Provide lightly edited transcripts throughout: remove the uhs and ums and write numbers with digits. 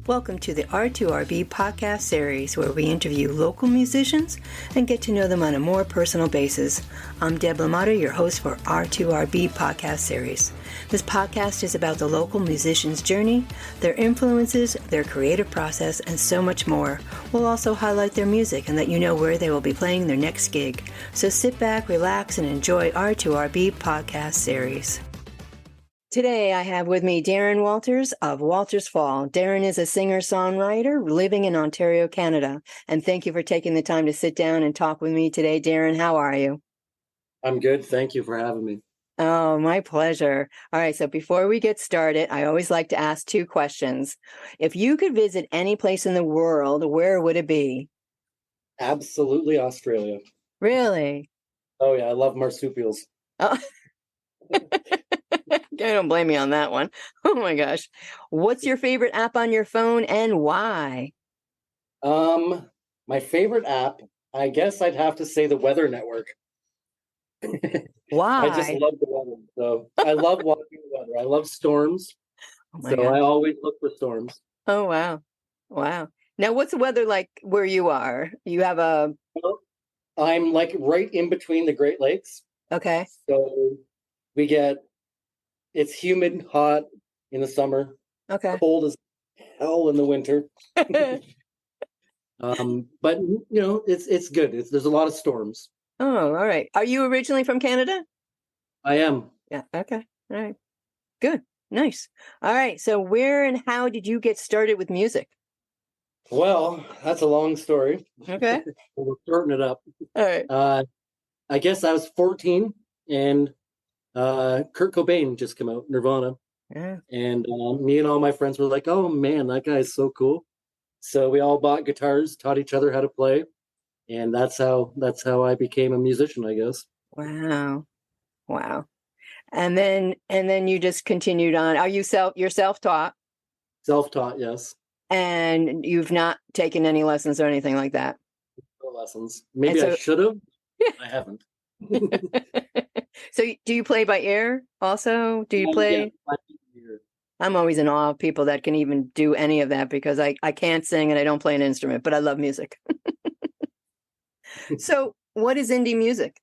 Welcome to the R2RB podcast series, where we interview local musicians and get to know them on a more personal basis. I'm Deb Lamata, your host for R2RB podcast series. This podcast is about the local musician's journey, their influences, their creative process, and so much more. We'll also highlight their music and let you know where they will be playing their next gig. So sit back, relax, and enjoy R2RB podcast series. Today, I have with me Darrin Walters of Walters Fall. Darrin is a singer-songwriter living in Ontario, Canada. And thank you for taking the time to sit down and talk with me today. Darrin, how are you? I'm good. Thank you for having me. Oh, my pleasure. All right. So before we get started, I always like to ask two questions. If you could visit any place in the world, where would it be? Absolutely Australia. Really? Oh, yeah. I love marsupials. Oh. Don't blame me on that one. Oh my gosh. What's your favorite app on your phone and why? My favorite app, I guess I'd have to say the Weather Network. Why? I just love the weather. So I love watching the weather. I love storms. Oh my so gosh. I always look for storms. Oh, wow. Wow. Now, what's the weather like where you are? You have a... Well, I'm like right in between the Great Lakes. Okay. So we get, it's humid, hot in the summer. Okay. Cold as hell in the winter. But you know, it's good. There's a lot of storms. Oh, all right. Are you originally from Canada? I am. Yeah. Okay. All right. Good. Nice. All right. So where and how did you get started with music? Well, that's a long story. Okay. We're shorten it up. All right. I guess I was 14 and Kurt Cobain just came out, Nirvana. Yeah. And me and all my friends were like, oh man, that guy is so cool. So we all bought guitars, taught each other how to play. And that's how I became a musician, I guess. Wow. Wow. And then you just continued on. Are you you're self-taught? Self-taught, yes. And you've not taken any lessons or anything like that? No lessons. Maybe I should have. I haven't. So do you play by ear also? Do you play? Yeah, I'm always in awe of people that can even do any of that, because I can't sing and I don't play an instrument, but I love music. So what is indie music?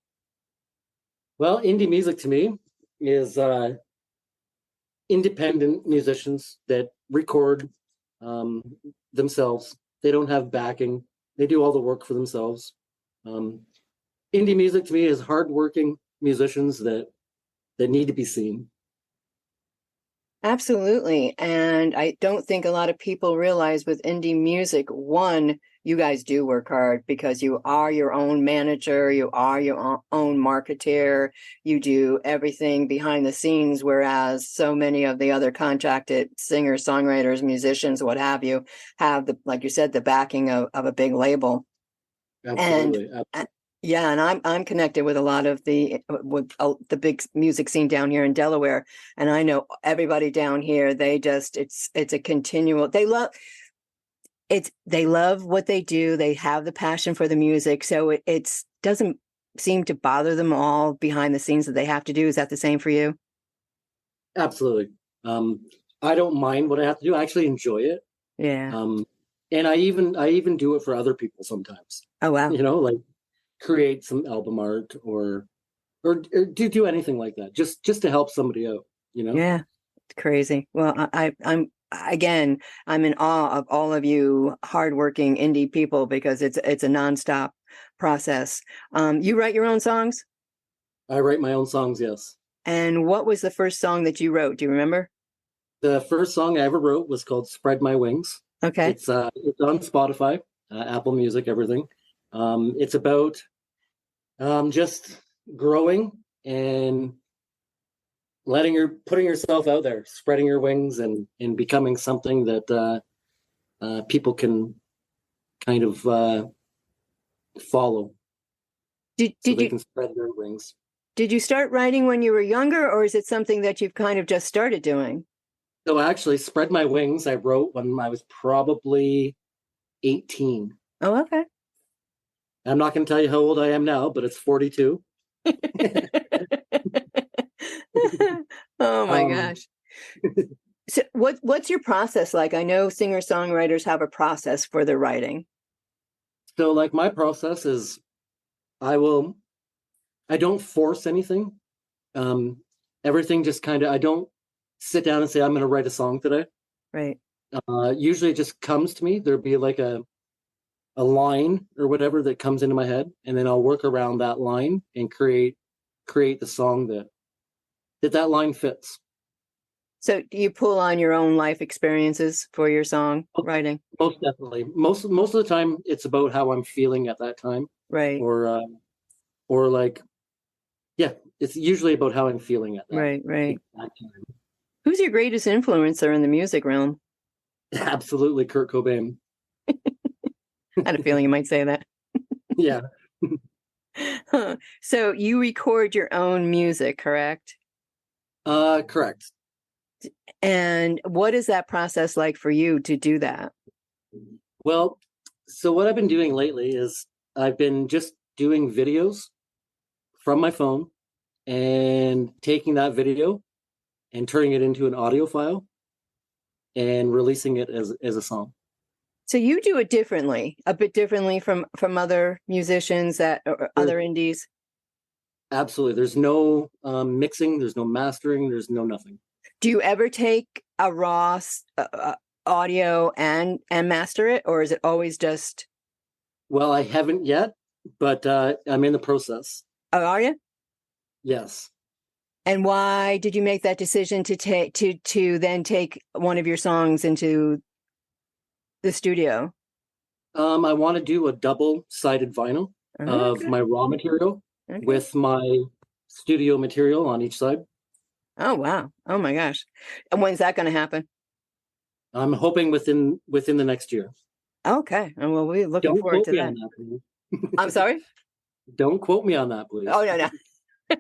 Well, indie music to me is independent musicians that record themselves. They don't have backing. They do all the work for themselves. Indie music to me is hardworking musicians that need to be seen. Absolutely. And I don't think a lot of people realize with indie music, one, you guys do work hard because you are your own manager, you are your own marketeer, you do everything behind the scenes, whereas so many of the other contracted singers, songwriters, musicians, what have you, have the, like you said, the backing of a big label. Absolutely. And yeah, and I'm connected with a lot of the big music scene down here in Delaware, and I know everybody down here. They just it's a continual. They love what they do. They have the passion for the music, so it doesn't seem to bother them all behind the scenes that they have to do. Is that the same for you? Absolutely. I don't mind what I have to do. I actually enjoy it. Yeah. And I even do it for other people sometimes. Oh wow. You know, like create some album art or do anything like that just to help somebody out, you know. Yeah, it's crazy. Well, I'm in awe of all of you hardworking indie people, because it's a nonstop process. You write your own songs? I write my own songs, yes. And what was the first song that you wrote? Do you remember? The first song I ever wrote was called Spread My Wings. Okay. It's on Spotify, Apple Music, everything. It's about just growing and putting yourself out there, spreading your wings and becoming something that people can kind of follow. Did they you can spread their wings. Did you start writing when you were younger, or is it something that you've kind of just started doing? So actually, Spread My Wings I wrote when I was probably 18. Oh, okay. I'm not going to tell you how old I am now, but it's 42. Oh my gosh. So what's your process like? I know singer-songwriters have a process for their writing. So like my process is I don't force anything. Um, Everything just kind of, I don't sit down and say, I'm going to write a song today. Right. Usually it just comes to me. There'll be like a line or whatever that comes into my head, and then I'll work around that line and create the song that line fits. So do you pull on your own life experiences for your song writing? Most definitely. Most of the time, it's about how I'm feeling at that time, Right. or like, yeah, it's usually about how I'm feeling at Right. that time. Who's your greatest influencer in the music realm? Absolutely, Kurt Cobain. I had a feeling you might say that. Yeah. Huh. So you record your own music, correct? Correct. And what is that process like for you to do that? Well, so what I've been doing lately is I've been just doing videos from my phone and taking that video and turning it into an audio file and releasing it as a song. So you do it differently, a bit differently from other musicians that or other indies. Absolutely. There's no mixing, there's no mastering, there's no nothing. Do you ever take a raw audio and master it, or is it always just? Well, I haven't yet, but I'm in the process. Oh, are you? Yes. And why did you make that decision to take to then take one of your songs into the studio? I want to do a double-sided vinyl of Okay. my raw material Okay. with my studio material on each side. Oh, wow. Oh my gosh. And when's that going to happen? I'm hoping within the next year. Okay. And well, we're looking Don't forward quote to me that. on that, please. I'm sorry? Don't quote me on that, please. Oh, no.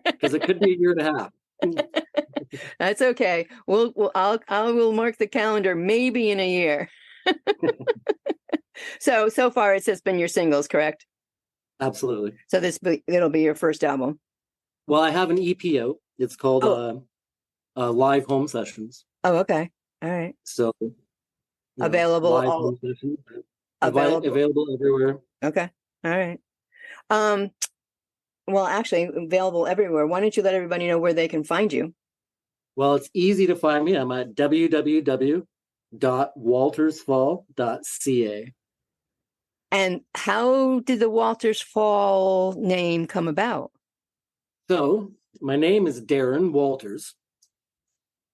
Because it could be a year and a half. That's okay. I will mark the calendar maybe in a year. So far it's just been your singles, correct? Absolutely. So it'll be your first album. Well, I have an EP out. It's called Live Home Sessions. Oh, okay. All right. So Available live home sessions available. available everywhere. Okay. All right. Well, actually available everywhere. Why don't you let everybody know where they can find you? Well, it's easy to find me. I'm at www.waltersfall.ca. And how did the Walters Fall name come about? So my name is Darrin Walters.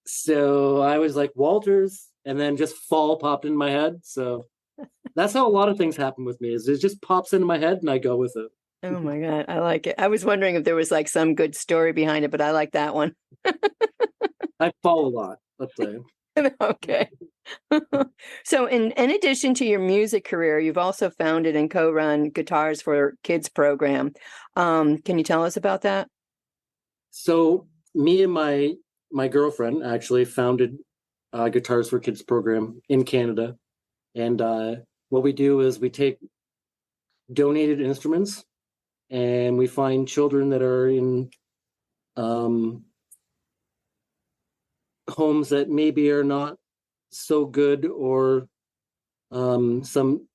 So I was like Walters, and then just Fall popped in my head. So that's how a lot of things happen with me. Is it just pops into my head and I go with it. Oh my God, I like it. I was wondering if there was like some good story behind it, but I like that one. I fall a lot, let's say. Okay. So in addition to your music career, you've also founded and co-run Guitars for Kids program. Can you tell us about that? So me and my girlfriend actually founded Guitars for Kids program in Canada. And what we do is we take donated instruments and we find children that are in homes that maybe are not so good, or some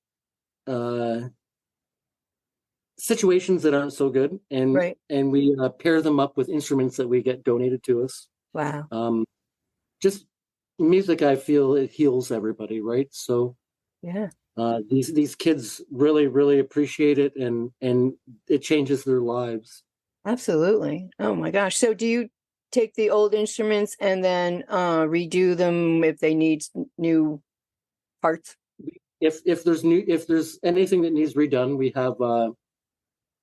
situations that aren't so good, and Right. and we pair them up with instruments that we get donated to us. Wow. Just music, I feel it heals everybody, right? So Yeah. these kids really appreciate it, and it changes their lives. Absolutely. Oh my gosh. So do you take the old instruments and then redo them if they need new parts? If there's anything that needs redone, we have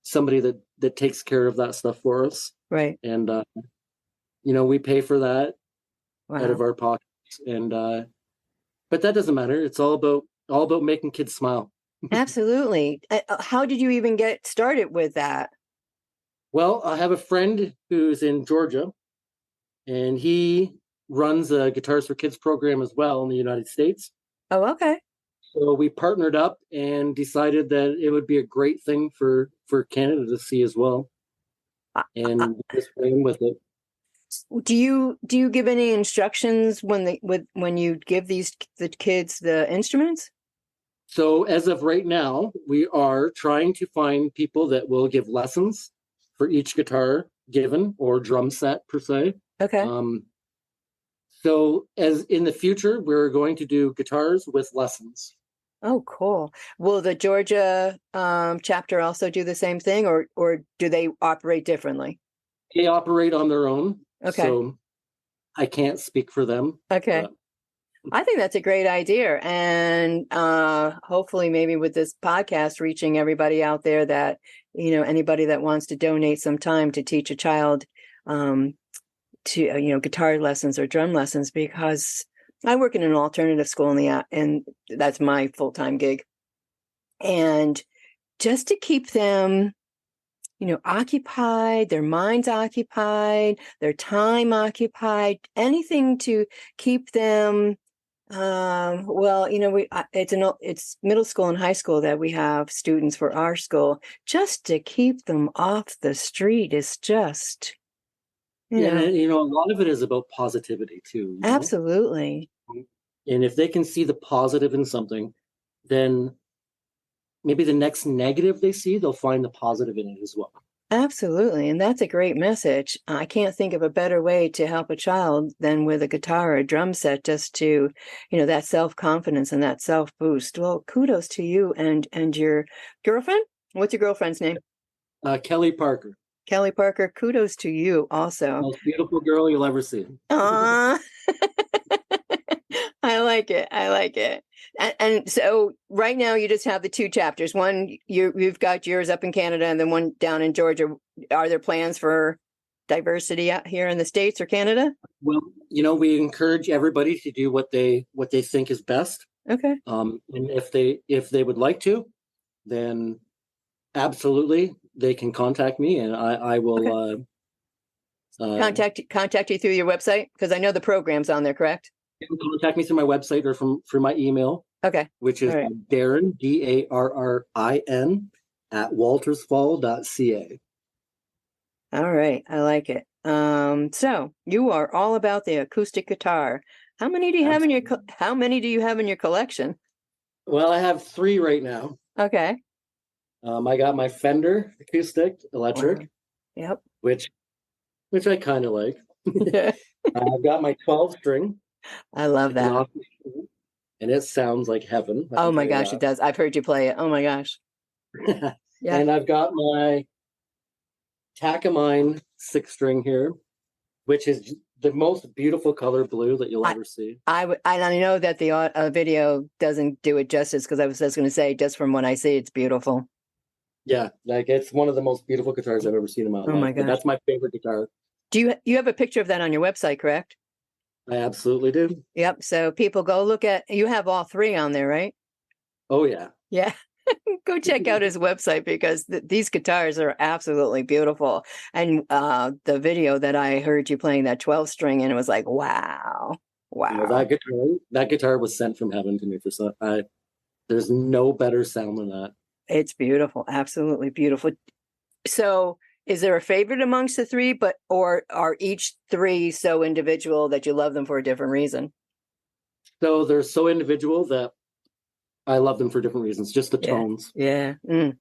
somebody that takes care of that stuff for us, Right. and we pay for that out of Wow. our pockets, and but that doesn't matter. It's all about making kids smile. Absolutely. How did you even get started with that? Well, I have a friend who's in Georgia, and he runs a Guitars for Kids program as well in the United States. Oh, okay. So we partnered up and decided that it would be a great thing for Canada to see as well, I, and just ran with it. Do you give any instructions when you give the kids the instruments? So as of right now, we are trying to find people that will give lessons for each guitar given or drum set per se. Okay. So as in the future, we're going to do guitars with lessons. Oh, cool. Will the Georgia chapter also do the same thing, or do they operate differently? They operate on their own. Okay. So I can't speak for them. Okay. I think that's a great idea. And hopefully maybe with this podcast reaching everybody out there that, anybody that wants to donate some time to teach a child to, guitar lessons or drum lessons, because I work in an alternative school and that's my full-time gig. And just to keep them, occupied, their minds occupied, their time occupied, anything to keep them. It's middle school and high school that we have students for our school. Just to keep them off the street is just, And a lot of it is about positivity too. Absolutely. And if they can see the positive in something, then maybe the next negative they see, they'll find the positive in it as well. Absolutely. And that's a great message. I can't think of a better way to help a child than with a guitar or a drum set, just to, that self-confidence and that self-boost. Well, kudos to you and your girlfriend. What's your girlfriend's name? Kelly Parker. Kelly Parker, kudos to you also. Most beautiful girl you'll ever see. Aww. I like it. And so right now you just have the two chapters. One, you've got yours up in Canada and then one down in Georgia. Are there plans for diversity out here in the States or Canada? Well, we encourage everybody to do what they think is best. Okay. And if they would like to, then absolutely they can contact me and I will contact you through your website, because I know the program's on there, correct? You can contact me through my website or through my email. Okay. Which is Darrin, DARRIN @waltersfall.ca. All right, I like it. So you are all about the acoustic guitar. How many do you have in your collection? Well, I have 3 right now. Okay. I got my Fender acoustic electric. Wow. Yep. Which I kind of like. I've got my 12 string. I love that. And it sounds like heaven. Oh my gosh, it does. I've heard you play it. Oh my gosh. Yeah. And I've got my Takamine 6-string here, which is the most beautiful color blue that you'll ever see. I know that the video doesn't do it justice, because I was just going to say, just from what I see, it's beautiful. Yeah, it's one of the most beautiful guitars I've ever seen in my life. Oh my gosh. That's my favorite guitar. Do you have a picture of that on your website, correct? I absolutely do. Yep. So people go look at, you have all 3 on there, right? Oh, yeah. Yeah. Go check out his website, because these guitars are absolutely beautiful. And the video that I heard you playing that 12 string, and it was like, wow. That guitar was sent from heaven to me for some. There's no better sound than that. It's beautiful. Absolutely beautiful. So is there a favorite amongst the 3, or are each 3 so individual that you love them for a different reason? So they're so individual that I love them for different reasons, just the tones. Yeah. Yeah.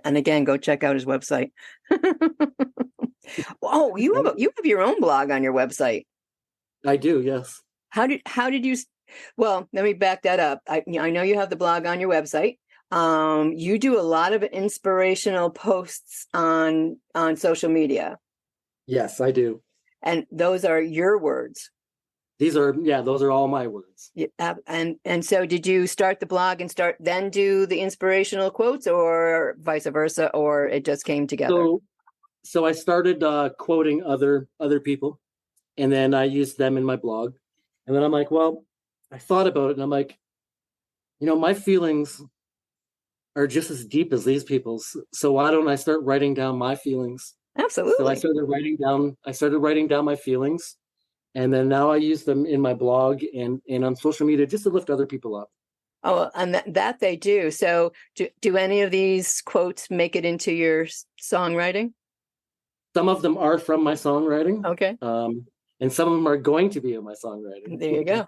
And again, go check out his website. Oh, you have your own blog on your website. I do, yes. How did you, well, let me back that up. I know you have the blog on your website. You do a lot of inspirational posts on social media. Yes, I do. And those are your words. Those are all my words. Yeah, and so did you start the blog and then do the inspirational quotes, or vice versa, or it just came together? So I started quoting other people, and then I used them in my blog. And then I'm like, well, I thought about it, and I'm like, my feelings are just as deep as these people's. So why don't I start writing down my feelings? Absolutely. So I started writing down my feelings. And then now I use them in my blog and on social media just to lift other people up. Oh, and that they do. So do any of these quotes make it into your songwriting? Some of them are from my songwriting. Okay. and some of them are going to be in my songwriting. There you go.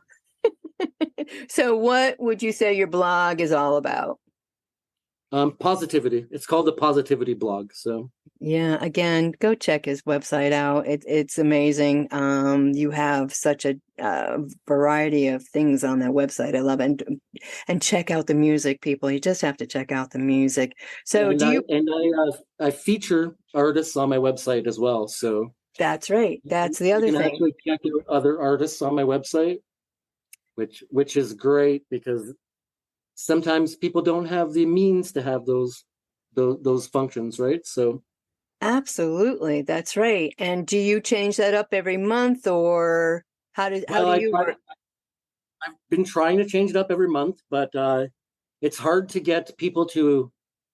So what would you say your blog is all about? Positivity. It's called the Positivity Blog. So yeah, again, go check his website out. It's amazing. You have such a variety of things on that website. I love it. And check out the music, people. You just have to check out the music. So I feature artists on my website as well. So that's right. That's the other you can thing. actually check out other artists on my website, which is great because sometimes people don't have the means to have those functions, right? So Absolutely, that's right. And do you change that up every month, or how do you work? I've been trying to change it up every month, but it's hard to get people to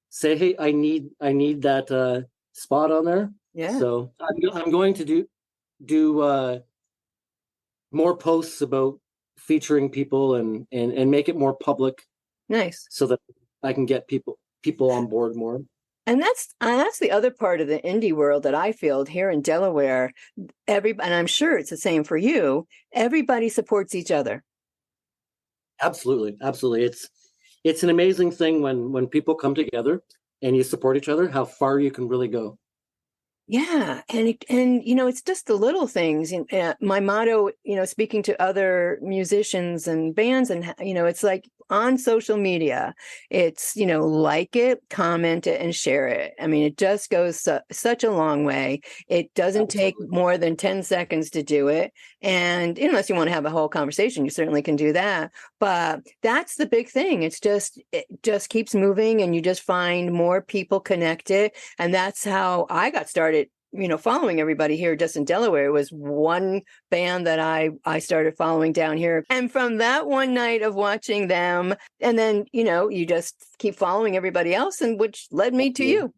say, "Hey, I need that spot on there." Yeah, So I'm going to do more posts about featuring people and make it more public, nice. so that I can get people on board more. And that's the other part of the indie world that I feel here in Delaware. And I'm sure it's the same for you. Everybody supports each other. Absolutely, absolutely. It's an amazing thing when people come together and you support each other, how far you can really go. Yeah, and it's just the little things. My motto, speaking to other musicians and bands, and it's like on social media, it's like it, comment it, and share it. I mean, it just goes such a long way. It doesn't take more than 10 seconds to do it, and unless you want to have a whole conversation, you certainly can do that. But that's the big thing. It just keeps moving, and you just find more people connected, and that's how I got started. Following everybody here just in Delaware. Was one band that I started following down here. And from that one night of watching them, and then, you just keep following everybody else, and which led me to you.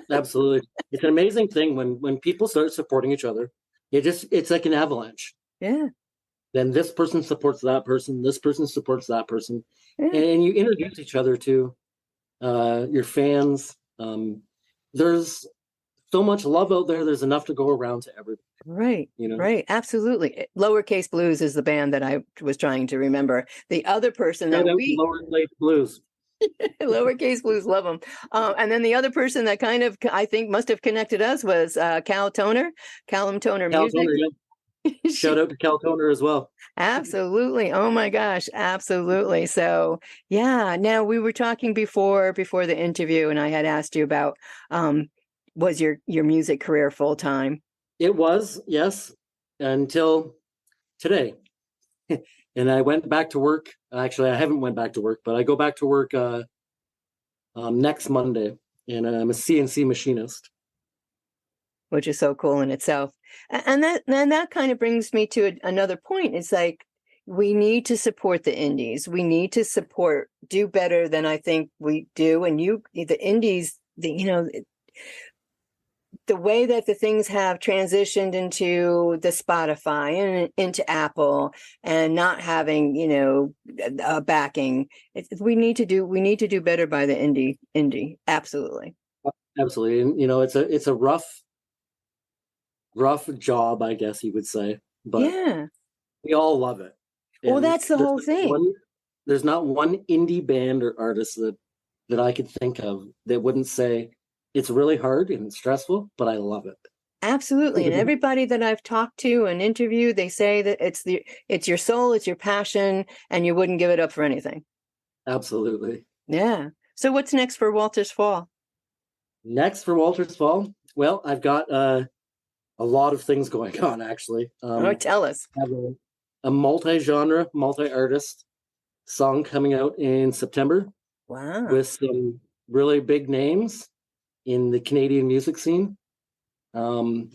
Absolutely. It's an amazing thing when people start supporting each other. It's like an avalanche. Yeah. Then this person supports that person, this person supports that person. Yeah. And you introduce each other to your fans. There's so much love out there. There's enough to go around to everybody. Right. Right. Absolutely. Lowercase Blues is the band that I was trying to remember. The other person that Lowercase Blues. Lowercase Blues, love them. And then the other person that kind of, I think, must have connected us was Callum Toner Music. Toner, yeah. Shout out to Cal Toner as well. Absolutely. Oh my gosh. Absolutely. So yeah. Now we were talking before the interview, and I had asked you about was your music career full time? It was, yes, until today. And I went back to work. Actually, I haven't went back to work, but I go back to work next Monday, and I'm a CNC machinist. Which is so cool in itself. And that kind of brings me to another point. It's like, we need to support the indies. We need to do better than I think we do. And the indies, the way that the things have transitioned into the Spotify and into Apple, and not having, a backing, we need to do better by the indie. Absolutely. Absolutely. And it's a rough job, I guess you would say, but yeah, we all love it. Well, that's the whole thing. There's not one indie band or artist that I could think of that wouldn't say it's really hard and stressful, but I love it. Absolutely. And everybody that I've talked to and interviewed, they say that it's your soul, it's your passion, and you wouldn't give it up for anything. Absolutely. Yeah. So what's next for Walters Fall? Next for Walters Fall? Well, I've got a lot of things going on, actually. Tell us. I have a multi-genre, multi-artist song coming out in September. Wow. With some really big names in the Canadian music scene. Tomorrow,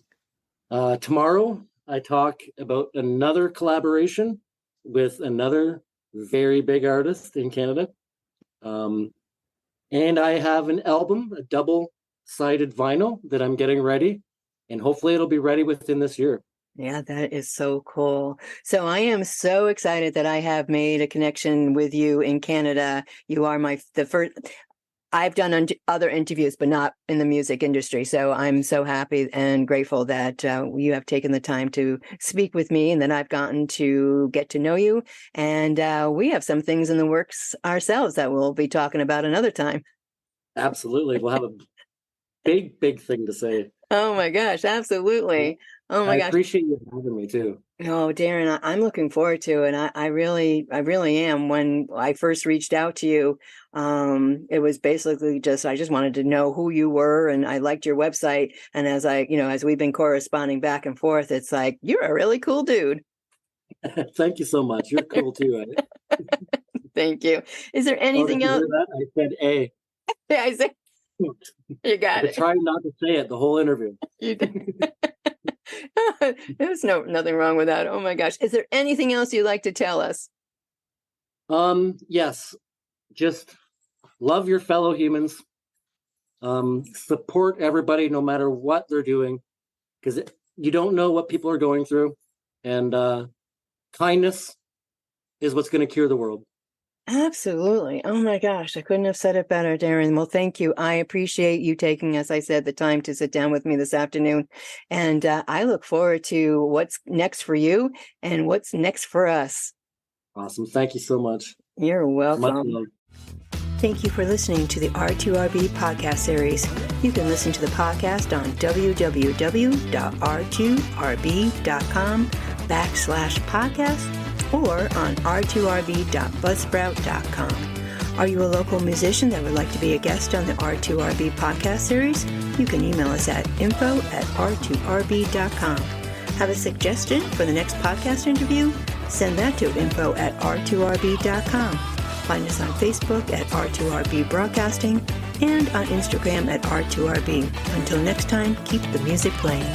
I talk about another collaboration with another very big artist in Canada. And I have an album, a double-sided vinyl that I'm getting ready, and hopefully it'll be ready within this year. Yeah, that is so cool. So I am so excited that I have made a connection with you in Canada. You are the first. I've done other interviews, but not in the music industry. So I'm so happy and grateful that you have taken the time to speak with me, and that I've gotten to get to know you. And we have some things in the works ourselves that we'll be talking about another time. Absolutely. We'll have a big thing to say. Oh my gosh, absolutely. Oh my I gosh. appreciate you having me too. Oh, Darrin, I'm looking forward to it. I really am. When I first reached out to you, it was basically I just wanted to know who you were, and I liked your website. And as we've been corresponding back and forth, it's like, you're a really cool dude. Thank you so much. You're cool too. Thank you. Is there anything did you else? hear that? I said A. Yeah, I said, you got it. Trying not to say it the whole interview. You did. There's nothing wrong with that. Oh my gosh. Is there anything else you'd like to tell us? Yes. Just love your fellow humans. Support everybody no matter what they're doing, because you don't know what people are going through. And kindness is what's going to cure the world. Absolutely. Oh my gosh, I couldn't have said it better, Darrin. Well, thank you. I appreciate you taking, as I said, the time to sit down with me this afternoon. And I look forward to what's next for you and what's next for us. Awesome. Thank you so much. You're welcome. Much love. Thank you for listening to the R2RB podcast series. You can listen to the podcast on www.r2rb.com/podcast or on r2rb.buzzsprout.com. Are you a local musician that would like to be a guest on the R2RB podcast series? You can email us at info@r2rb.com. Have a suggestion for the next podcast interview? Send that to info@r2rb.com. Find us on Facebook at R2RB Broadcasting and on Instagram at R2RB. Until next time, keep the music playing.